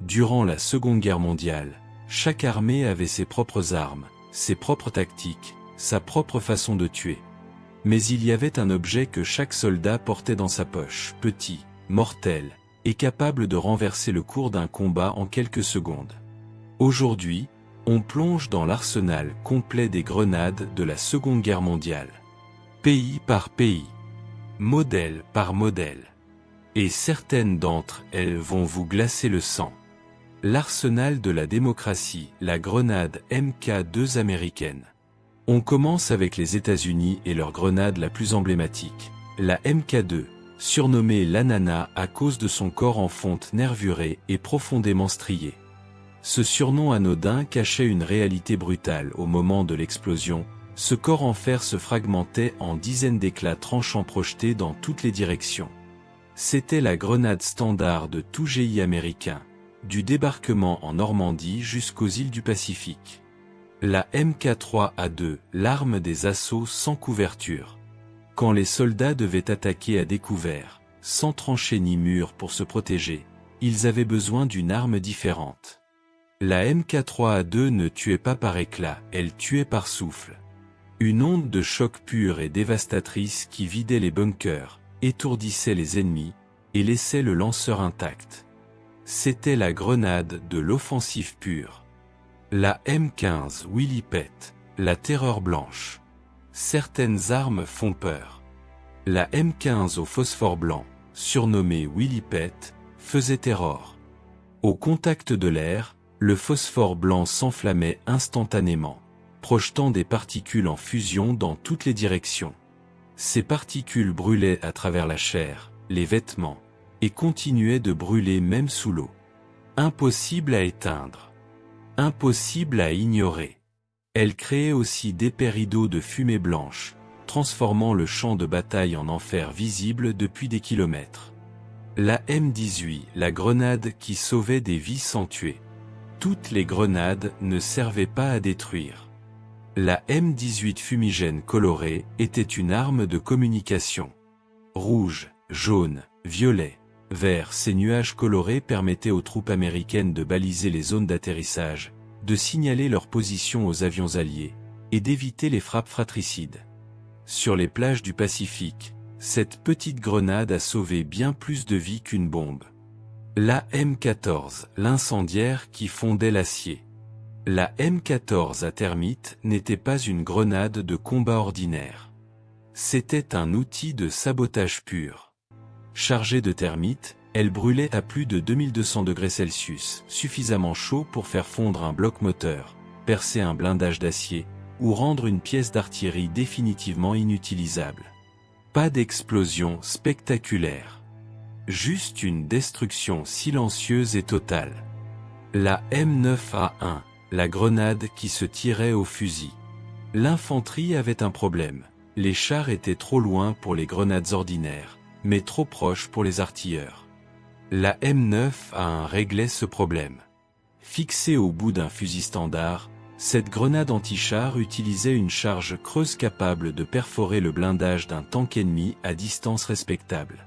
Durant la Seconde Guerre mondiale, chaque armée avait ses propres armes, ses propres tactiques, sa propre façon de tuer. Mais il y avait un objet que chaque soldat portait dans sa poche, petit, mortel, et capable de renverser le cours d'un combat en quelques secondes. Aujourd'hui, on plonge dans l'arsenal complet des grenades de la Seconde Guerre mondiale. Pays par pays, modèle par modèle. Et certaines d'entre elles vont vous glacer le sang. L'arsenal de la démocratie, la grenade Mk2 américaine. On commence avec les États-Unis et leur grenade la plus emblématique, la Mk2, surnommée l'ananas à cause de son corps en fonte nervuré et profondément strié. Ce surnom anodin cachait une réalité brutale au moment de l'explosion. Ce corps en fer se fragmentait en dizaines d'éclats tranchants projetés dans toutes les directions. C'était la grenade standard de tout GI américain, du débarquement en Normandie jusqu'aux îles du Pacifique. La Mk3A2, l'arme des assauts sans couverture. Quand les soldats devaient attaquer à découvert, sans tranchée ni mur pour se protéger, ils avaient besoin d'une arme différente. La Mk3A2 ne tuait pas par éclat, elle tuait par souffle. Une onde de choc pure et dévastatrice qui vidait les bunkers, étourdissait les ennemis, et laissait le lanceur intact. C'était la grenade de l'offensive pure. La M15 Willy Pett, la terreur blanche. Certaines armes font peur. La M15 au phosphore blanc, surnommée Willy Pett, faisait terreur. Au contact de l'air, le phosphore blanc s'enflammait instantanément, projetant des particules en fusion dans toutes les directions. Ces particules brûlaient à travers la chair, les vêtements, et continuaient de brûler même sous l'eau. Impossible à éteindre. Impossible à ignorer. Elle créait aussi d'épais rideaux de fumée blanche, transformant le champ de bataille en enfer visible depuis des kilomètres. La M18, la grenade qui sauvait des vies sans tuer. Toutes les grenades ne servaient pas à détruire. La M18 fumigène colorée était une arme de communication. Rouge, jaune, violet, vert, ces nuages colorés permettaient aux troupes américaines de baliser les zones d'atterrissage, de signaler leur position aux avions alliés, et d'éviter les frappes fratricides. Sur les plages du Pacifique, cette petite grenade a sauvé bien plus de vies qu'une bombe. La M14, l'incendiaire qui fondait l'acier. La M14 à thermite n'était pas une grenade de combat ordinaire. C'était un outil de sabotage pur. Chargée de thermite, elle brûlait à plus de 2200 degrés Celsius, suffisamment chaud pour faire fondre un bloc moteur, percer un blindage d'acier, ou rendre une pièce d'artillerie définitivement inutilisable. Pas d'explosion spectaculaire. Juste une destruction silencieuse et totale. La M9A1, la grenade qui se tirait au fusil. L'infanterie avait un problème. Les chars étaient trop loin pour les grenades ordinaires, mais trop proches pour les artilleurs. La M9A1 réglait ce problème. Fixée au bout d'un fusil standard, cette grenade anti-char utilisait une charge creuse capable de perforer le blindage d'un tank ennemi à distance respectable.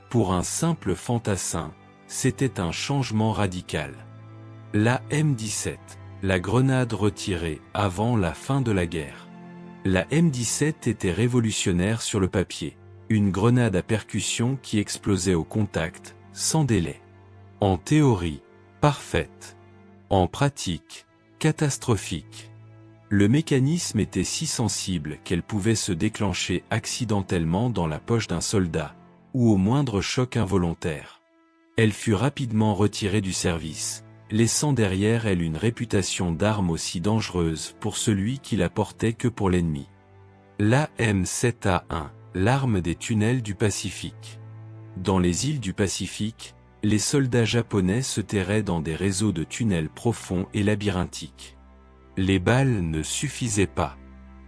Pour un simple fantassin, c'était un changement radical. La M17, la grenade retirée avant la fin de la guerre. La M17 était révolutionnaire sur le papier, une grenade à percussion qui explosait au contact, sans délai. En théorie, parfaite. En pratique, catastrophique. Le mécanisme était si sensible qu'elle pouvait se déclencher accidentellement dans la poche d'un soldat, ou au moindre choc involontaire. Elle fut rapidement retirée du service, laissant derrière elle une réputation d'arme aussi dangereuse pour celui qui la portait que pour l'ennemi. La M7A1, l'arme des tunnels du Pacifique. Dans les îles du Pacifique, les soldats japonais se terraient dans des réseaux de tunnels profonds et labyrinthiques. Les balles ne suffisaient pas.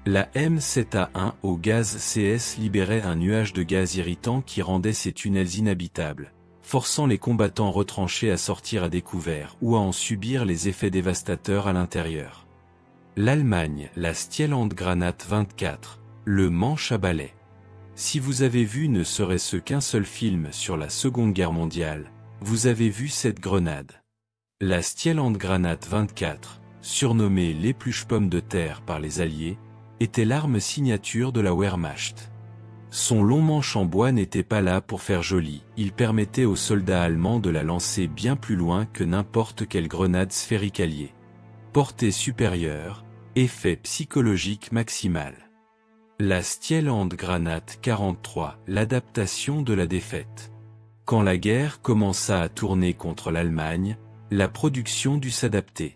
La M7A1 au gaz CS libérait un nuage de gaz irritant qui rendait ces tunnels inhabitables, forçant les combattants retranchés à sortir à découvert ou à en subir les effets dévastateurs à l'intérieur. L'Allemagne, la Stielandgranate 24, le manche à balai. Si vous avez vu ne serait-ce qu'un seul film sur la Seconde Guerre mondiale, vous avez vu cette grenade. La Stielandgranat 24, surnommée l'épluche-pomme de terre par les Alliés, était l'arme signature de la Wehrmacht. Son long manche en bois n'était pas là pour faire joli, il permettait aux soldats allemands de la lancer bien plus loin que n'importe quelle grenade sphérique alliée. Portée supérieure, effet psychologique maximal. La Stielandgranat 43, l'adaptation de la défaite. Quand la guerre commença à tourner contre l'Allemagne, la production dut s'adapter.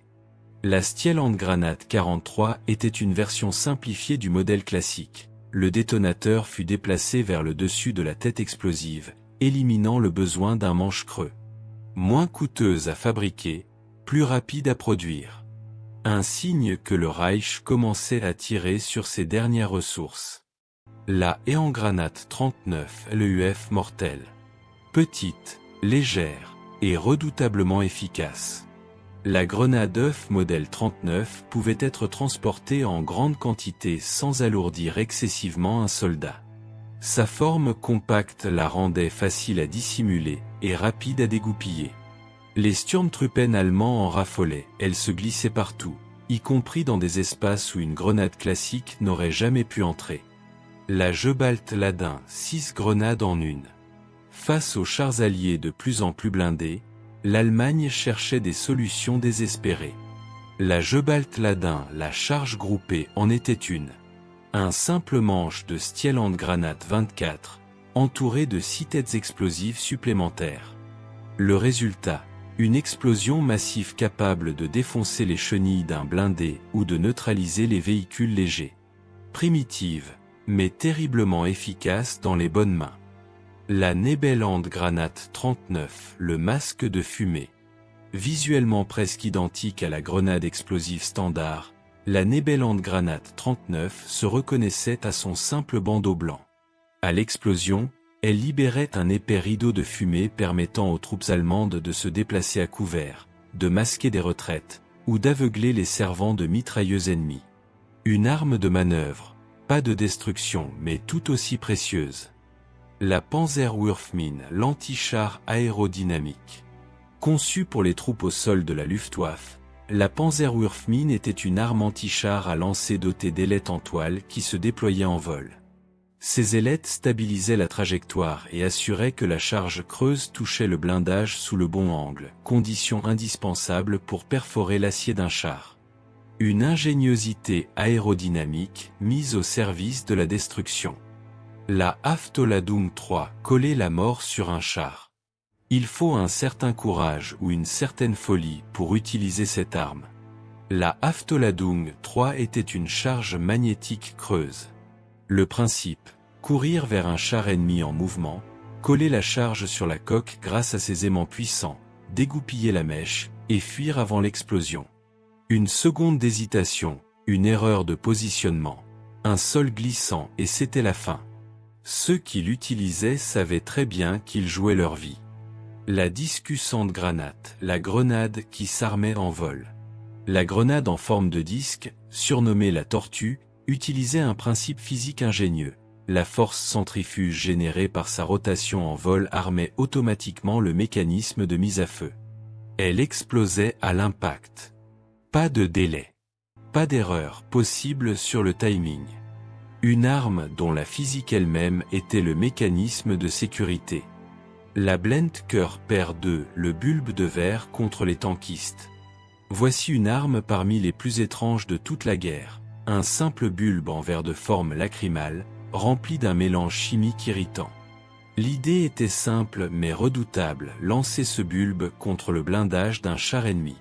La Stielandgranat 43 était une version simplifiée du modèle classique. Le détonateur fut déplacé vers le dessus de la tête explosive, éliminant le besoin d'un manche creux. Moins coûteuse à fabriquer, plus rapide à produire. Un signe que le Reich commençait à tirer sur ses dernières ressources. La Ehangranat 39, l'EUF mortelle. Petite, légère et redoutablement efficace. La grenade œuf modèle 39 pouvait être transportée en grande quantité sans alourdir excessivement un soldat. Sa forme compacte la rendait facile à dissimuler et rapide à dégoupiller. Les Sturmtruppen allemands en raffolaient, elles se glissaient partout, y compris dans des espaces où une grenade classique n'aurait jamais pu entrer. La Gebalt Ladin, 6 grenades en une. Face aux chars alliés de plus en plus blindés, l'Allemagne cherchait des solutions désespérées. La Gebalt Ladin, la charge groupée, en était une. Un simple manche de Stielandgranat 24, entouré de 6 têtes explosives supplémentaires. Le résultat, une explosion massive capable de défoncer les chenilles d'un blindé ou de neutraliser les véhicules légers. Primitive, mais terriblement efficace dans les bonnes mains. La Nebellandgranat 39, le masque de fumée. Visuellement presque identique à la grenade explosive standard, la Nebellandgranat 39 se reconnaissait à son simple bandeau blanc. À l'explosion, elle libérait un épais rideau de fumée permettant aux troupes allemandes de se déplacer à couvert, de masquer des retraites, ou d'aveugler les servants de mitrailleuses ennemies. Une arme de manœuvre, pas de destruction mais tout aussi précieuse. La Panzerwurfmine, l'antichar aérodynamique. Conçue pour les troupes au sol de la Luftwaffe, la Panzerwurfmine était une arme antichar à lancer dotée d'ailettes en toile qui se déployaient en vol. Ces ailettes stabilisaient la trajectoire et assuraient que la charge creuse touchait le blindage sous le bon angle, condition indispensable pour perforer l'acier d'un char. Une ingéniosité aérodynamique mise au service de la destruction. La Haftoladung 3, coller la mort sur un char. Il faut un certain courage ou une certaine folie pour utiliser cette arme. La Haftoladung 3 était une charge magnétique creuse. Le principe, courir vers un char ennemi en mouvement, coller la charge sur la coque grâce à ses aimants puissants, dégoupiller la mèche, et fuir avant l'explosion. Une seconde d'hésitation, une erreur de positionnement, un sol glissant et c'était la fin. Ceux qui l'utilisaient savaient très bien qu'ils jouaient leur vie. La Diskushandgranat, la grenade qui s'armait en vol. La grenade en forme de disque, surnommée la tortue, utilisait un principe physique ingénieux. La force centrifuge générée par sa rotation en vol armait automatiquement le mécanisme de mise à feu. Elle explosait à l'impact. Pas de délai. Pas d'erreur possible sur le timing. Une arme dont la physique elle-même était le mécanisme de sécurité. La Blendker Pair 2, le bulbe de verre contre les tankistes. Voici une arme parmi les plus étranges de toute la guerre. Un simple bulbe en verre de forme lacrymale, rempli d'un mélange chimique irritant. L'idée était simple mais redoutable, lancer ce bulbe contre le blindage d'un char ennemi.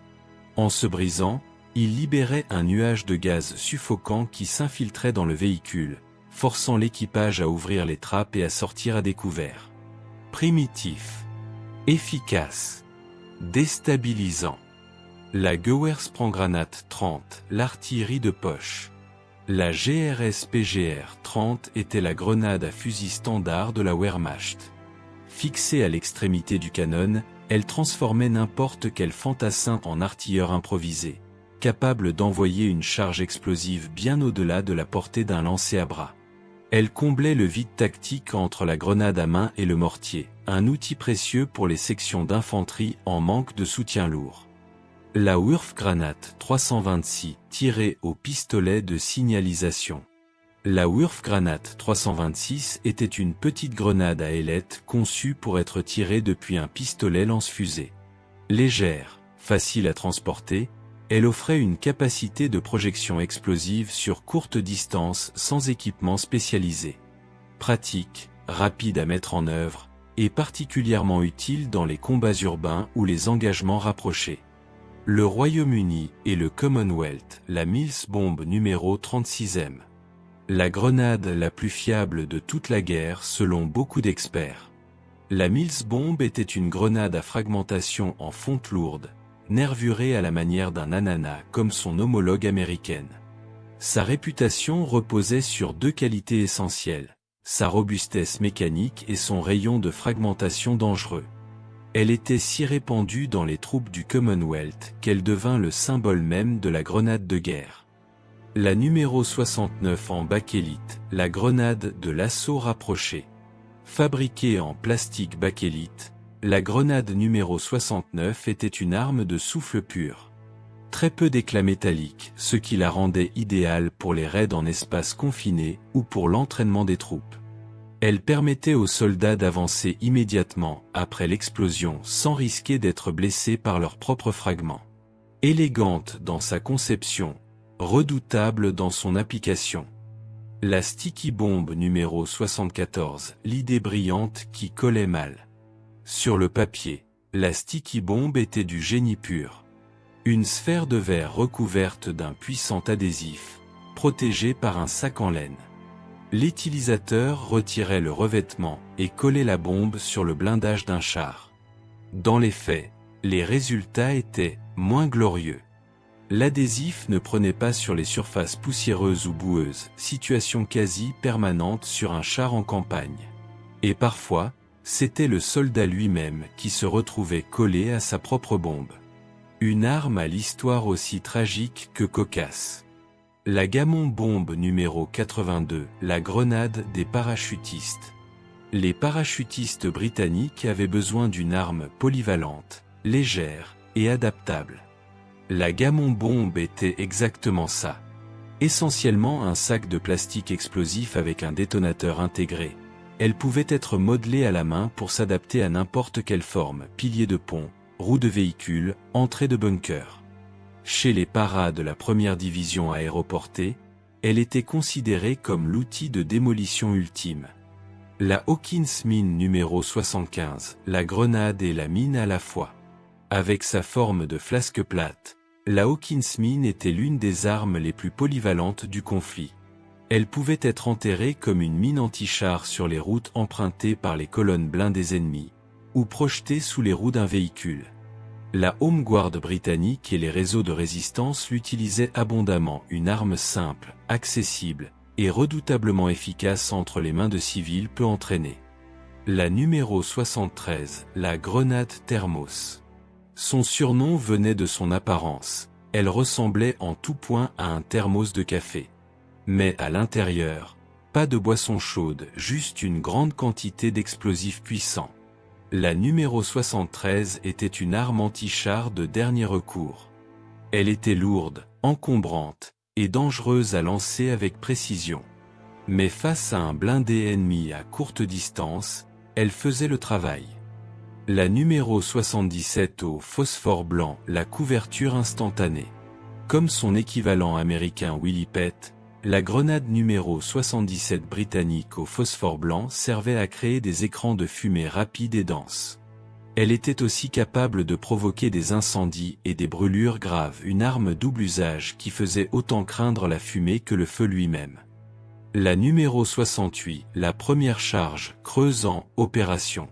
En se brisant, il libérait un nuage de gaz suffocant qui s'infiltrait dans le véhicule, forçant l'équipage à ouvrir les trappes et à sortir à découvert. Primitif. Efficace. Déstabilisant. La Gewehrsprenggranat 30, l'artillerie de poche. La GRS-PGR 30 était la grenade à fusil standard de la Wehrmacht. Fixée à l'extrémité du canon, elle transformait n'importe quel fantassin en artilleur improvisé, capable d'envoyer une charge explosive bien au-delà de la portée d'un lancer à bras. Elle comblait le vide tactique entre la grenade à main et le mortier, un outil précieux pour les sections d'infanterie en manque de soutien lourd. La Wurfgranate 326, tirée au pistolet de signalisation. La Wurfgranate 326 était une petite grenade à ailettes conçue pour être tirée depuis un pistolet lance-fusée. Légère, facile à transporter, elle offrait une capacité de projection explosive sur courte distance sans équipement spécialisé. Pratique, rapide à mettre en œuvre, et particulièrement utile dans les combats urbains ou les engagements rapprochés. Le Royaume-Uni et le Commonwealth, la Mills bombe numéro 36e. La grenade la plus fiable de toute la guerre selon beaucoup d'experts. La Mills bombe était une grenade à fragmentation en fonte lourde, nervurée à la manière d'un ananas comme son homologue américaine. Sa réputation reposait sur deux qualités essentielles, sa robustesse mécanique et son rayon de fragmentation dangereux. Elle était si répandue dans les troupes du Commonwealth qu'elle devint le symbole même de la grenade de guerre. La numéro 69 en bakélite, la grenade de l'assaut rapproché. Fabriquée en plastique bakélite, la grenade numéro 69 était une arme de souffle pur. Très peu d'éclat métallique, ce qui la rendait idéale pour les raids en espace confiné ou pour l'entraînement des troupes. Elle permettait aux soldats d'avancer immédiatement après l'explosion sans risquer d'être blessés par leurs propres fragments. Élégante dans sa conception, redoutable dans son application. La Sticky Bomb numéro 74, l'idée brillante qui collait mal. Sur le papier, la Sticky Bomb était du génie pur. Une sphère de verre recouverte d'un puissant adhésif, protégée par un sac en laine. L'utilisateur retirait le revêtement et collait la bombe sur le blindage d'un char. Dans les faits, les résultats étaient moins glorieux. L'adhésif ne prenait pas sur les surfaces poussiéreuses ou boueuses, situation quasi permanente sur un char en campagne. Et parfois, c'était le soldat lui-même qui se retrouvait collé à sa propre bombe. Une arme à l'histoire aussi tragique que cocasse. La Gammon bombe numéro 82, la grenade des parachutistes. Les parachutistes britanniques avaient besoin d'une arme polyvalente, légère et adaptable. La Gammon bombe était exactement ça. Essentiellement un sac de plastique explosif avec un détonateur intégré. Elle pouvait être modelée à la main pour s'adapter à n'importe quelle forme, pilier de pont, roue de véhicule, entrée de bunker. Chez les paras de la première division aéroportée, elle était considérée comme l'outil de démolition ultime. La Hawkins mine numéro 75, la grenade et la mine à la fois. Avec sa forme de flasque plate, la Hawkins mine était l'une des armes les plus polyvalentes du conflit. Elle pouvait être enterrée comme une mine anti-char sur les routes empruntées par les colonnes blindées ennemies, ou projetée sous les roues d'un véhicule. La Home Guard britannique et les réseaux de résistance l'utilisaient abondamment, une arme simple, accessible, et redoutablement efficace entre les mains de civils peu entraînés. La numéro 73, la grenade thermos. Son surnom venait de son apparence, elle ressemblait en tout point à un thermos de café. Mais à l'intérieur, pas de boisson chaude, juste une grande quantité d'explosifs puissants. La numéro 73 était une arme anti-char de dernier recours. Elle était lourde, encombrante, et dangereuse à lancer avec précision. Mais face à un blindé ennemi à courte distance, elle faisait le travail. La numéro 77 au phosphore blanc, la couverture instantanée. Comme son équivalent américain Willy Pett, la grenade numéro 77 britannique au phosphore blanc servait à créer des écrans de fumée rapides et denses. Elle était aussi capable de provoquer des incendies et des brûlures graves, une arme double usage qui faisait autant craindre la fumée que le feu lui-même. La numéro 68, la première charge, creuse en opération.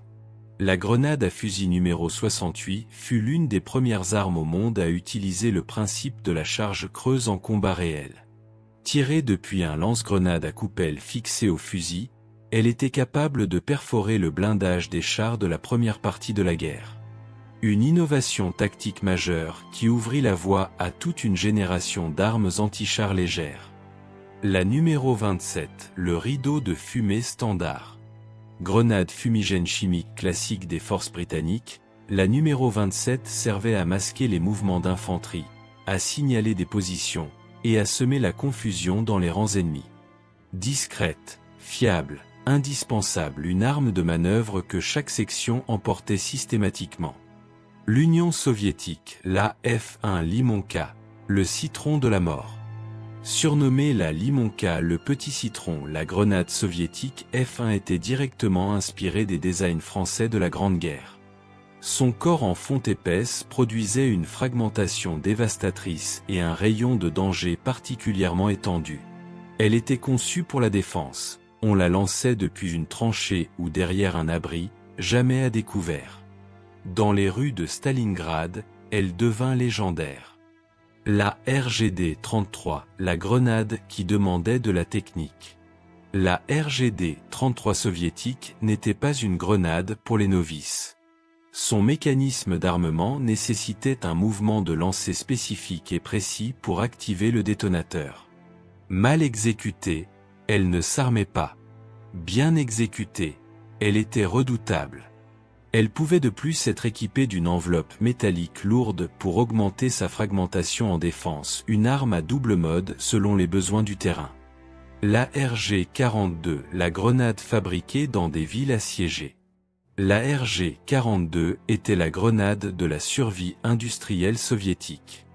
La grenade à fusil numéro 68 fut l'une des premières armes au monde à utiliser le principe de la charge creuse en combat réel. Tirée depuis un lance-grenade à coupelle fixé au fusil, elle était capable de perforer le blindage des chars de la première partie de la guerre. Une innovation tactique majeure qui ouvrit la voie à toute une génération d'armes anti-chars légères. La numéro 27, le rideau de fumée standard. Grenade fumigène chimique classique des forces britanniques, La numéro 27 servait à masquer les mouvements d'infanterie, à signaler des positions, et à semer la confusion dans les rangs ennemis. Discrète, fiable, indispensable, une arme de manœuvre que chaque section emportait systématiquement. L'Union soviétique, la F1 Limonka, le citron de la mort. Surnommée la Limonka, le petit citron, la grenade soviétique F1 était directement inspirée des designs français de la Grande Guerre. Son corps en fonte épaisse produisait une fragmentation dévastatrice et un rayon de danger particulièrement étendu. Elle était conçue pour la défense. On la lançait depuis une tranchée ou derrière un abri, jamais à découvert. Dans les rues de Stalingrad, elle devint légendaire. La RGD 33, la grenade qui demandait de la technique. La RGD 33 soviétique n'était pas une grenade pour les novices. Son mécanisme d'armement nécessitait un mouvement de lancer spécifique et précis pour activer le détonateur. Mal exécutée, elle ne s'armait pas. Bien exécutée, elle était redoutable. Elle pouvait de plus être équipée d'une enveloppe métallique lourde pour augmenter sa fragmentation en défense, une arme à double mode selon les besoins du terrain. La RG-42, la grenade fabriquée dans des villes assiégées. La RG-42 était la grenade de la survie industrielle soviétique.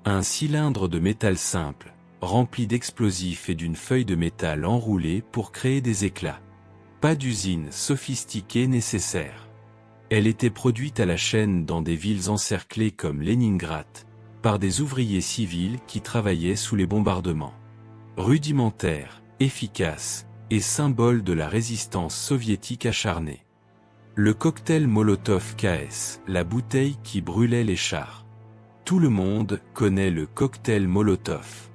Un cylindre de métal simple, rempli d'explosifs et d'une feuille de métal enroulée pour créer des éclats. Pas d'usine sophistiquée nécessaire. Elle était produite à la chaîne dans des villes encerclées comme Leningrad, par des ouvriers civils qui travaillaient sous les bombardements. Rudimentaire, efficace, et symbole de la résistance soviétique acharnée. Le cocktail Molotov KS, la bouteille qui brûlait les chars. Tout le monde connaît le cocktail Molotov.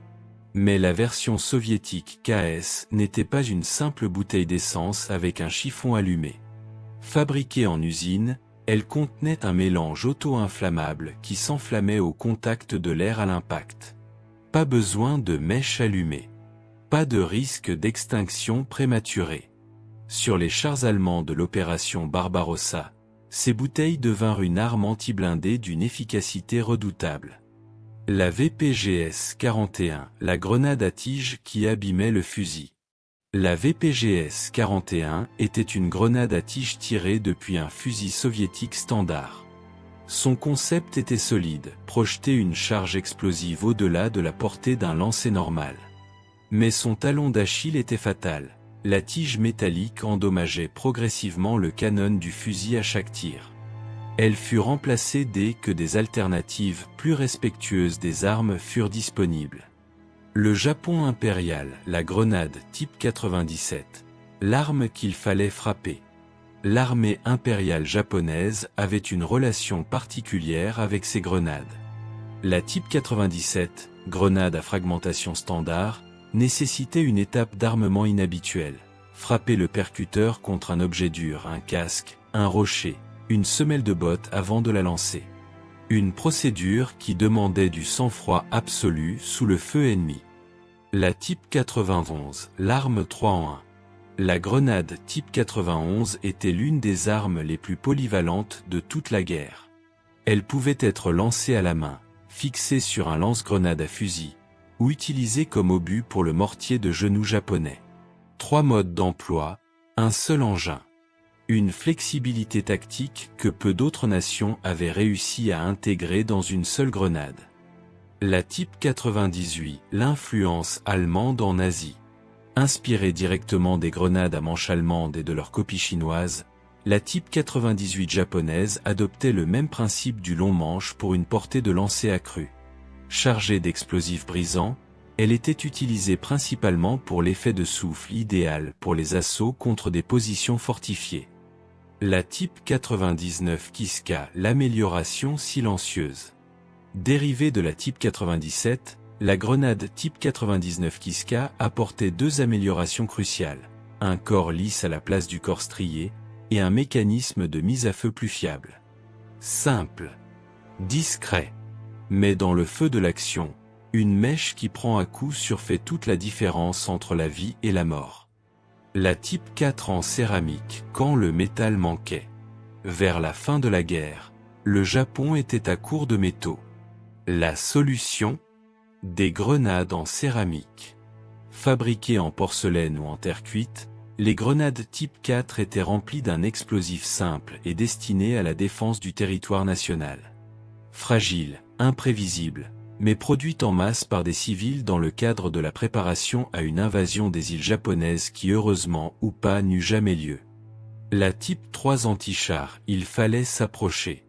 Mais la version soviétique KS n'était pas une simple bouteille d'essence avec un chiffon allumé. Fabriquée en usine, elle contenait un mélange auto-inflammable qui s'enflammait au contact de l'air à l'impact. Pas besoin de mèche allumée. Pas de risque d'extinction prématurée. Sur les chars allemands de l'opération Barbarossa, ces bouteilles devinrent une arme anti-blindée d'une efficacité redoutable. La VPGS-41, la grenade à tige qui abîmait le fusil. La VPGS-41 était une grenade à tige tirée depuis un fusil soviétique standard. Son concept était solide, projeter une charge explosive au-delà de la portée d'un lancer normal. Mais son talon d'Achille était fatal. La tige métallique endommageait progressivement le canon du fusil à chaque tir. Elle fut remplacée dès que des alternatives plus respectueuses des armes furent disponibles. Le Japon impérial, la grenade type 97, l'arme qu'il fallait frapper. L'armée impériale japonaise avait une relation particulière avec ces grenades. La type 97, grenade à fragmentation standard, nécessitait une étape d'armement inhabituelle. Frapper le percuteur contre un objet dur, un casque, un rocher, une semelle de botte avant de la lancer. Une procédure qui demandait du sang-froid absolu sous le feu ennemi. La type 91, l'arme 3 en 1. La grenade type 91 était l'une des armes les plus polyvalentes de toute la guerre. Elle pouvait être lancée à la main, fixée sur un lance-grenade à fusil, ou utilisée comme obus pour le mortier de genou japonais. 3 modes d'emploi, un seul engin. Une flexibilité tactique que peu d'autres nations avaient réussi à intégrer dans une seule grenade. La type 98, l'influence allemande en Asie. Inspirée directement des grenades à manche allemandes et de leurs copies chinoises, la type 98 japonaise adoptait le même principe du long manche pour une portée de lancer accrue. Chargée d'explosifs brisants, elle était utilisée principalement pour l'effet de souffle idéal pour les assauts contre des positions fortifiées. La type 99 Kiska, l'amélioration silencieuse. Dérivée de la type 97, la grenade type 99 Kiska apportait 2 améliorations cruciales, un corps lisse à la place du corps strié, et un mécanisme de mise à feu plus fiable. Simple. Discret. Mais dans le feu de l'action, une mèche qui prend à coup sûr fait toute la différence entre la vie et la mort. La type 4 en céramique, quand le métal manquait. Vers la fin de la guerre, Le Japon était à court de métaux. La solution? Des grenades en céramique. Fabriquées en porcelaine ou en terre cuite, les grenades type 4 étaient remplies d'un explosif simple et destinées à la défense du territoire national. Fragile, imprévisible, mais produite en masse par des civils dans le cadre de la préparation à une invasion des îles japonaises qui heureusement ou pas n'eut jamais lieu. La type 3 anti-char, il fallait s'approcher.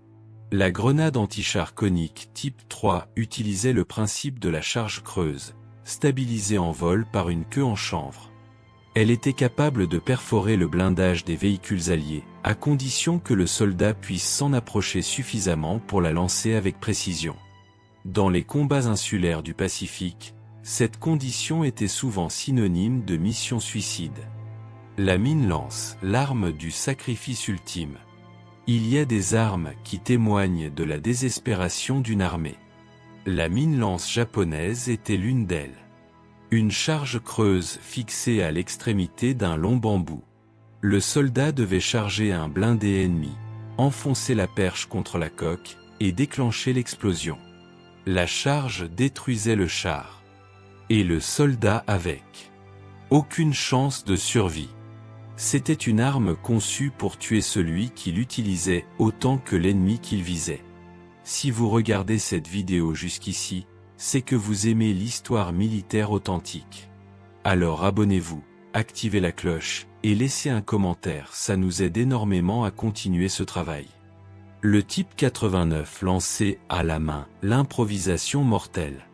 La grenade anti-char conique type 3 utilisait le principe de la charge creuse, stabilisée en vol par une queue en chanvre. Elle était capable de perforer le blindage des véhicules alliés, à condition que le soldat puisse s'en approcher suffisamment pour la lancer avec précision. Dans les combats insulaires du Pacifique, cette condition était souvent synonyme de mission suicide. La mine-lance, l'arme du sacrifice ultime. Il y a des armes qui témoignent de la désespération d'une armée. La mine-lance japonaise était l'une d'elles. Une charge creuse fixée à l'extrémité d'un long bambou. Le soldat devait charger un blindé ennemi, enfoncer la perche contre la coque et déclencher l'explosion. La charge détruisait le char. Et le soldat avec. Aucune chance de survie. C'était une arme conçue pour tuer celui qui l'utilisait autant que l'ennemi qu'il visait. Si vous regardez cette vidéo jusqu'ici, c'est que vous aimez l'histoire militaire authentique. Alors abonnez-vous, activez la cloche, et laissez un commentaire, ça nous aide énormément à continuer ce travail. Le type 89 lançait à la main, l'improvisation mortelle.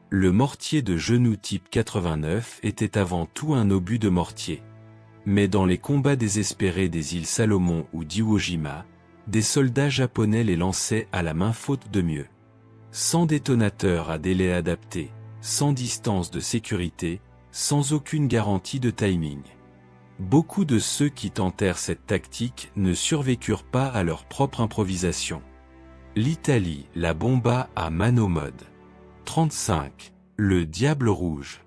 Le mortier de genou type 89 était avant tout un obus de mortier. Mais dans les combats désespérés des îles Salomon ou d'Iwo Jima, des soldats japonais les lançaient à la main faute de mieux. Sans détonateur à délai adapté, sans distance de sécurité, sans aucune garantie de timing. Beaucoup de ceux qui tentèrent cette tactique ne survécurent pas à leur propre improvisation. L'Italie la bomba à mano mode. 35. Le diable rouge.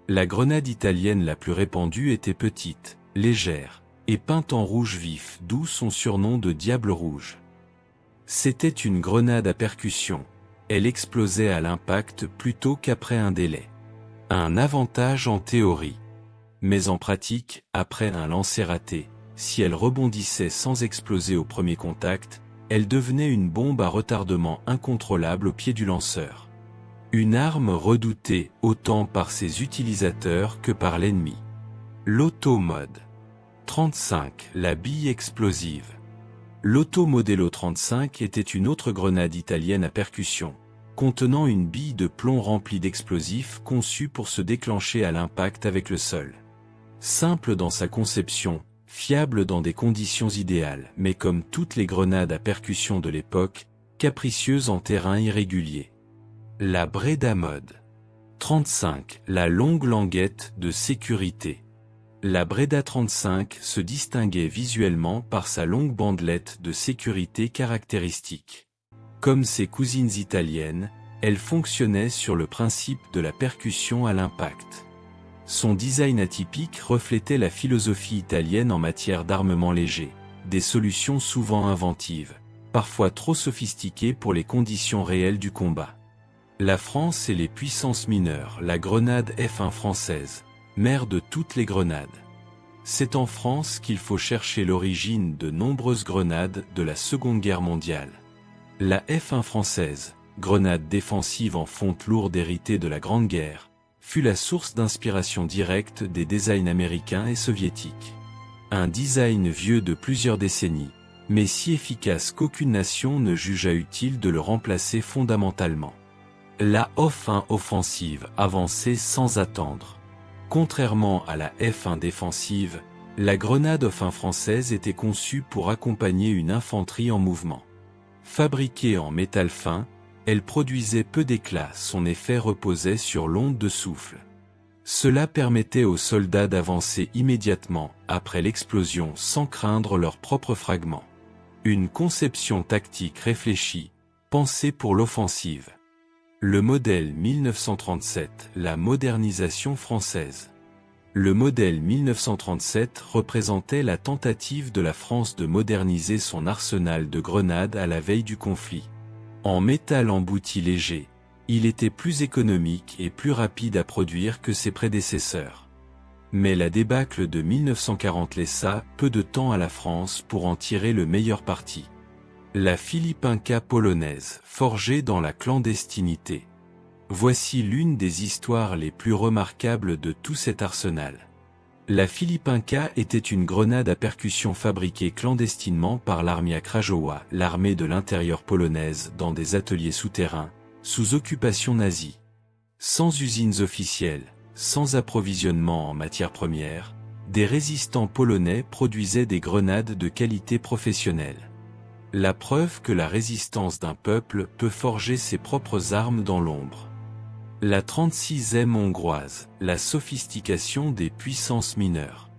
La grenade italienne la plus répandue était petite, légère, et peinte en rouge vif, d'où son surnom de diable rouge. C'était une grenade à percussion. Elle explosait à l'impact plutôt qu'après un délai. Un avantage en théorie. Mais en pratique, après un lancer raté, si elle rebondissait sans exploser au premier contact, elle devenait une bombe à retardement incontrôlable au pied du lanceur. Une arme redoutée autant par ses utilisateurs que par l'ennemi. L'auto-mode. 35. La bille explosive. L'Auto Modello 35 était une autre grenade italienne à percussion, contenant une bille de plomb remplie d'explosifs conçue pour se déclencher à l'impact avec le sol. Simple dans sa conception, fiable dans des conditions idéales, mais comme toutes les grenades à percussion de l'époque, capricieuse en terrain irrégulier. La Breda Mode. 35. La longue languette de sécurité. La Breda 35 se distinguait visuellement par sa longue bandelette de sécurité caractéristique. Comme ses cousines italiennes, elle fonctionnait sur le principe de la percussion à l'impact. Son design atypique reflétait la philosophie italienne en matière d'armement léger, des solutions souvent inventives, parfois trop sophistiquées pour les conditions réelles du combat. La France et les puissances mineures, la grenade F1 française, mère de toutes les grenades. C'est en France qu'il faut chercher l'origine de nombreuses grenades de la Seconde Guerre mondiale. La F1 française, grenade défensive en fonte lourde héritée de la Grande Guerre, fut la source d'inspiration directe des designs américains et soviétiques. Un design vieux de plusieurs décennies, mais si efficace qu'aucune nation ne jugea utile de le remplacer fondamentalement. La F1 offensive avançait sans attendre. Contrairement à la F1 défensive, la grenade F1 française était conçue pour accompagner une infanterie en mouvement. Fabriquée en métal fin, elle produisait peu d'éclat, son effet reposait sur l'onde de souffle. Cela permettait aux soldats d'avancer immédiatement après l'explosion sans craindre leurs propres fragments. Une conception tactique réfléchie, pensée pour l'offensive. Le modèle 1937, la modernisation française. Le modèle 1937 représentait la tentative de la France de moderniser son arsenal de grenades à la veille du conflit. En métal embouti léger, il était plus économique et plus rapide à produire que ses prédécesseurs. Mais la débâcle de 1940 laissa peu de temps à la France pour en tirer le meilleur parti. La Filipinka polonaise, forgée dans la clandestinité. Voici l'une des histoires les plus remarquables de tout cet arsenal. La Filipinka était une grenade à percussion fabriquée clandestinement par l'Armia Krajowa, l'armée de l'intérieur polonaise, dans des ateliers souterrains, sous occupation nazie. Sans usines officielles, sans approvisionnement en matières premières, des résistants polonais produisaient des grenades de qualité professionnelle. La preuve que la résistance d'un peuple peut forger ses propres armes dans l'ombre. La 36e hongroise, la sophistication des puissances mineures.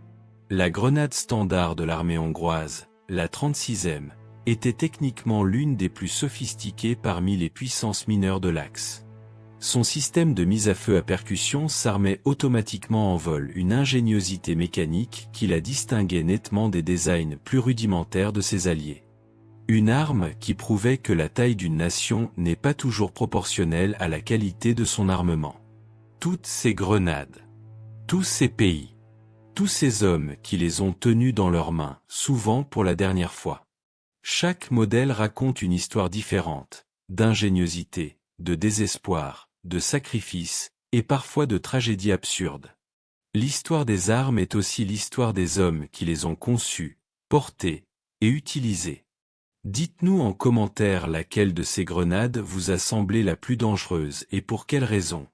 La grenade standard de l'armée hongroise, la 36e, était techniquement l'une des plus sophistiquées parmi les puissances mineures de l'Axe. Son système de mise à feu à percussion s'armait automatiquement en vol, une ingéniosité mécanique qui la distinguait nettement des designs plus rudimentaires de ses alliés. Une arme qui prouvait que la taille d'une nation n'est pas toujours proportionnelle à la qualité de son armement. Toutes ces grenades, tous ces pays, tous ces hommes qui les ont tenues dans leurs mains, souvent pour la dernière fois. Chaque modèle raconte une histoire différente, d'ingéniosité, de désespoir, de sacrifice, et parfois de tragédie absurde. L'histoire des armes est aussi l'histoire des hommes qui les ont conçues, portées et utilisées. Dites-nous en commentaire laquelle de ces grenades vous a semblé la plus dangereuse et pour quelle raison.